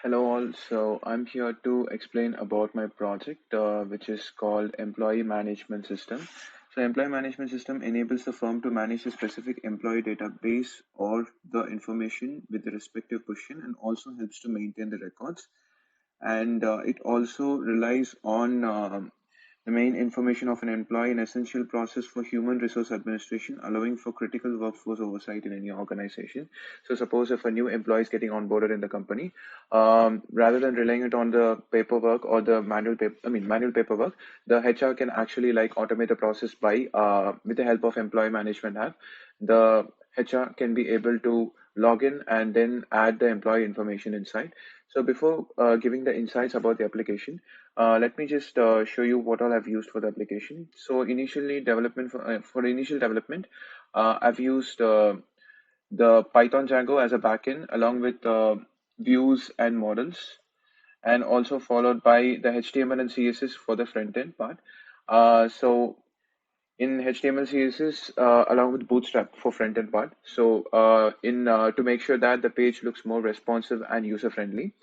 Hello all. So I'm here to explain about my project, which is called Employee Management System. So Employee Management System enables the firm to manage a specific employee database or the information with the respective position and also helps to maintain the records. And it also relies on the main information of an employee, an essential process for human resource administration, allowing for critical workforce oversight in any organization. So, suppose if a new employee is getting onboarded in the company, rather than relying it on the paperwork or the manual paperwork, the HR can actually like automate the process by with the help of employee management app. The HR can be able to log in and then add the employee information inside. So before giving the insights about the application, let me just show you what all I've used for the application. So initially development for the initial development, I've used the Python Django as a backend along with views and models, and also followed by the HTML and CSS for the front end part. So in HTML, CSS, along with Bootstrap for front end part. So in to make sure that the page looks more responsive and user friendly.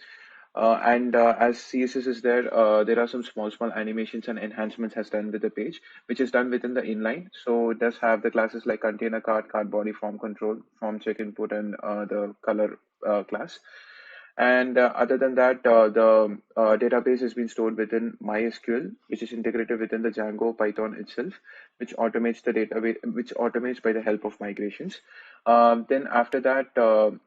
And as CSS is there, there are some small animations and enhancements has done with the page, which is done within the inline. So it does have the classes like container card, card body, form control, form check input, and the color class. And other than that, the database has been stored within MySQL, which is integrated within the Django Python itself, which automates the database, which automates by the help of migrations. Then after that,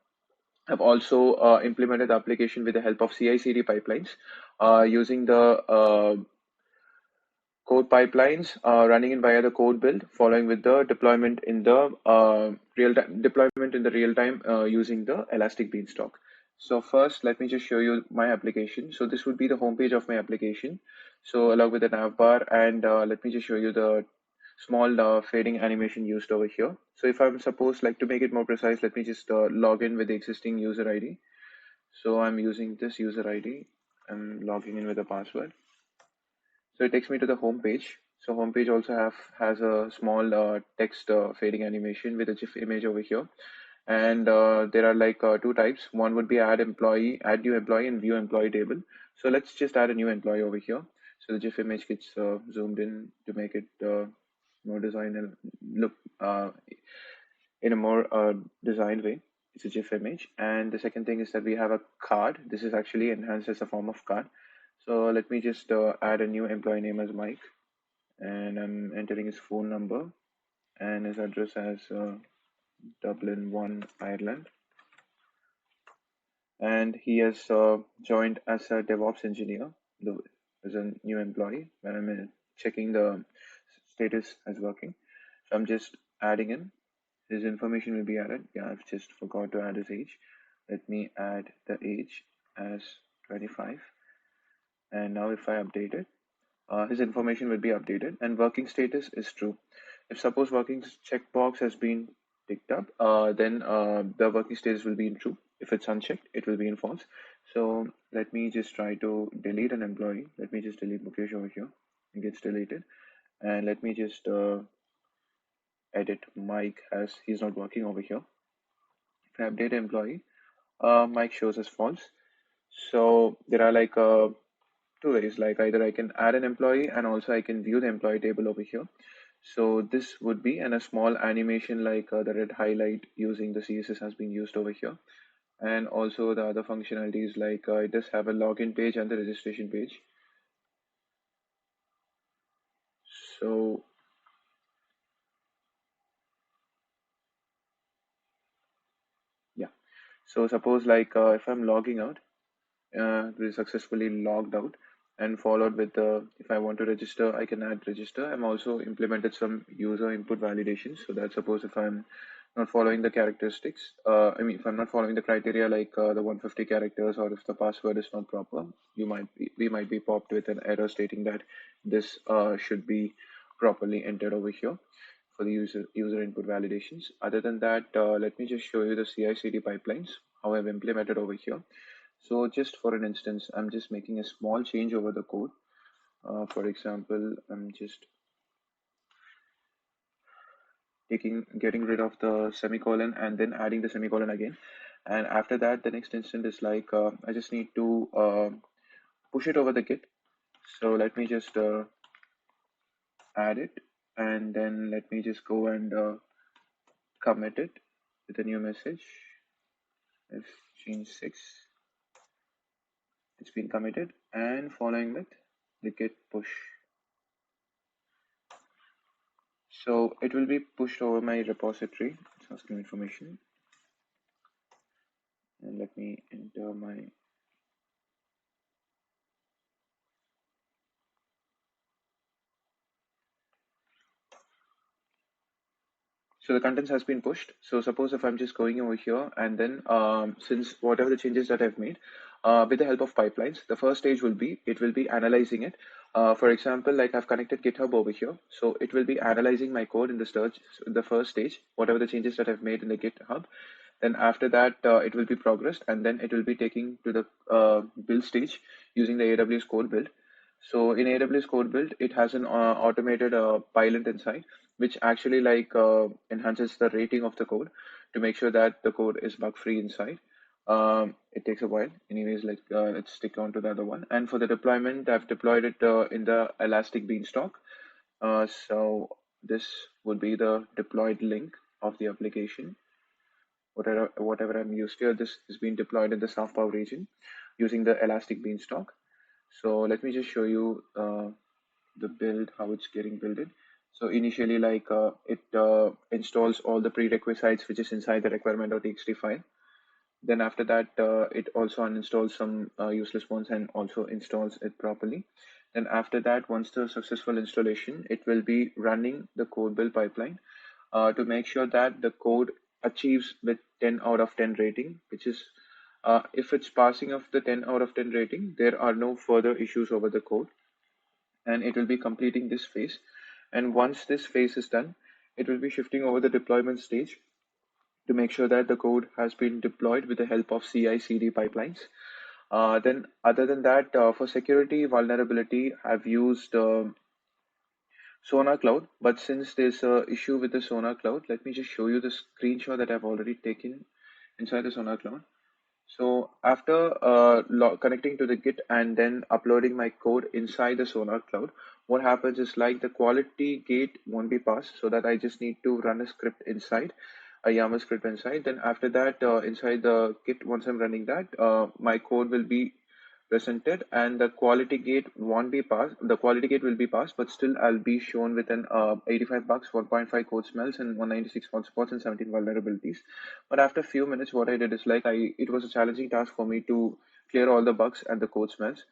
I've also implemented the application with the help of CI/CD pipelines, using the code pipelines running in via the code build, following with the deployment in the real time using the Elastic Beanstalk. So first, let me just show you my application. So this would be the homepage of my application. So along with the nav bar, and let me just show you the small fading animation used over here. So if I'm supposed like to make it more precise, let me just log in with the existing user ID. So I'm using this user ID. I'm logging in with a password. So it takes me to the home page. So home page also has a small text fading animation with a GIF image over here. And there are like two types. One would be add new employee, and view employee table. So let's just add a new employee over here. So the GIF image gets zoomed in to make it more designed and look in a more designed way. It's a GIF image. And the second thing is that we have a card. This is actually enhanced as a form of card. So let me just add a new employee name as Mike, and I'm entering his phone number and his address as Dublin 1, Ireland. And he has joined as a DevOps engineer, as a new employee. When I'm checking the status as working, so I'm just adding in his information will be added. Yeah, I've just forgot to add his age. Let me add the age as 25. And now if I update it, his information will be updated, and working status is true. If suppose working checkbox has been ticked up, then the working status will be in true. If it's unchecked, it will be in false. So let me just try to delete an employee. Let me just delete Mukesh over here. It gets deleted. And let me just edit Mike as he's not working over here. If I update employee, Mike shows as false. So there are like two ways, like either I can add an employee and also I can view the employee table over here. So this would be, and a small animation like the red highlight using the CSS has been used over here. And also the other functionalities like it does have a login page and the registration page. So yeah, so suppose like if I'm logging out, we successfully logged out, and followed with the, if I want to register, I can add register. I'm also implemented some user input validations, so that suppose if I'm not following the characteristics, if I'm not following the criteria like the 150 characters, or if the password is not proper, we might be popped with an error stating that this should be properly entered over here for the user input validations. Other than that, let me just show you the CI/CD pipelines, how I've implemented over here. So just for an instance, I'm just making a small change over the code. For example, I'm just getting rid of the semicolon and then adding the semicolon again. And after that, the next instant is like I just need to push it over the Git. So let me just add it, and then let me just go and commit it with a new message. If change 6, it's been committed, and following with the git push. So it will be pushed over my repository. It's asking information, and let me enter my. So the contents has been pushed. So suppose if I'm just going over here, and then since whatever the changes that I've made, with the help of pipelines, the first stage will be, it will be analyzing it. For example, like I've connected GitHub over here, so it will be analyzing my code in the first stage, whatever the changes that I've made in the GitHub. Then after that, it will be progressed, and then it will be taking to the build stage using the AWS code build. So in AWS code build, it has an automated pilot inside, which actually like enhances the rating of the code to make sure that the code is bug free inside. It takes a while. Anyways, like let's stick on to the other one. And for the deployment, I've deployed it in the Elastic Beanstalk. So this would be the deployed link of the application. Whatever I'm used here, this is being deployed in the South Power region using the Elastic Beanstalk. So let me just show you the build, how it's getting builded. So initially, like it installs all the prerequisites which is inside the requirement.txt file. Then after that, it also uninstalls some useless ones and also installs it properly. Then after that, once the successful installation, it will be running the code build pipeline to make sure that the code achieves with 10 out of 10 rating, which is if it's passing of the 10 out of 10 rating, there are no further issues over the code, and it will be completing this phase. And once this phase is done, it will be shifting over the deployment stage to make sure that the code has been deployed with the help of CI/CD pipelines. Then, other than that, for security vulnerability, I've used Sonar Cloud. But since there's a issue with the Sonar Cloud, let me just show you the screenshot that I've already taken inside the Sonar Cloud. So after connecting to the Git and then uploading my code inside the Sonar Cloud, what happens is like the quality gate won't be passed, so that I just need to run a script inside, a YAML script inside. Then after that, inside the Git, once I'm running that, my code will be presented and the quality gate won't be passed. The quality gate will be passed, but still I'll be shown with an 85 bucks, 1.5 code smells, and 196 hotspots and 17 vulnerabilities. But after a few minutes, what I did is like it was a challenging task for me to clear all the bugs and the code smells.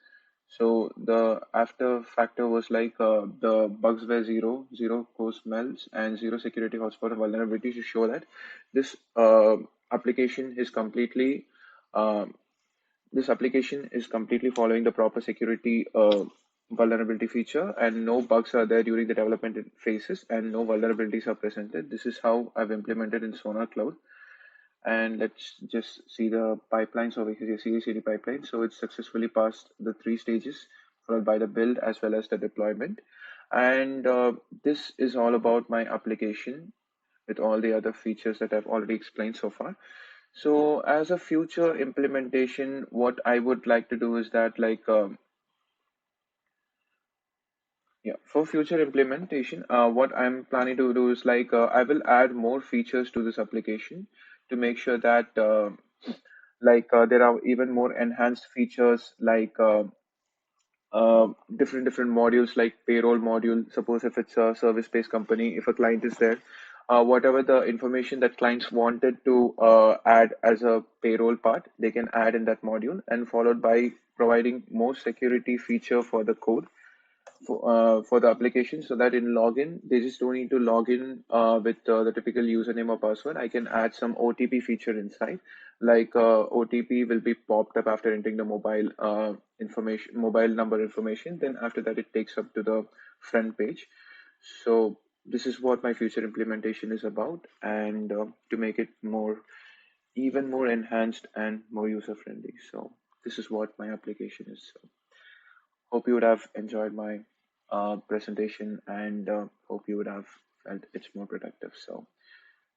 So the after factor was like the bugs were zero code smells, and zero security hotspot and vulnerabilities to show that this application is completely uh, this application is completely following the proper security vulnerability feature, and no bugs are there during the development phases, and no vulnerabilities are presented. This is how I've implemented in Sonar Cloud. And let's just see the pipelines over here, CI/CD pipeline. So it's successfully passed the 3 stages, followed by the build as well as the deployment. And this is all about my application with all the other features that I've already explained so far. So as a future implementation, what I would like to do is that like, yeah, for future implementation, what I'm planning to do is like, I will add more features to this application to make sure that there are even more enhanced features like different modules like payroll module. Suppose if it's a service-based company, if a client is there, whatever the information that clients wanted to add as a payroll part, they can add in that module, and followed by providing more security feature for the code for the application, so that in login they just don't need to log in with the typical username or password. I can add some OTP feature inside, like OTP will be popped up after entering the mobile number information. Then after that, it takes up to the front page. So this is what my future implementation is about, and to make it even more enhanced and more user friendly. So this is what my application is. So hope you would have enjoyed my presentation, and hope you would have felt it's more productive. So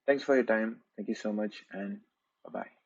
thanks for your time. Thank you so much, and bye bye.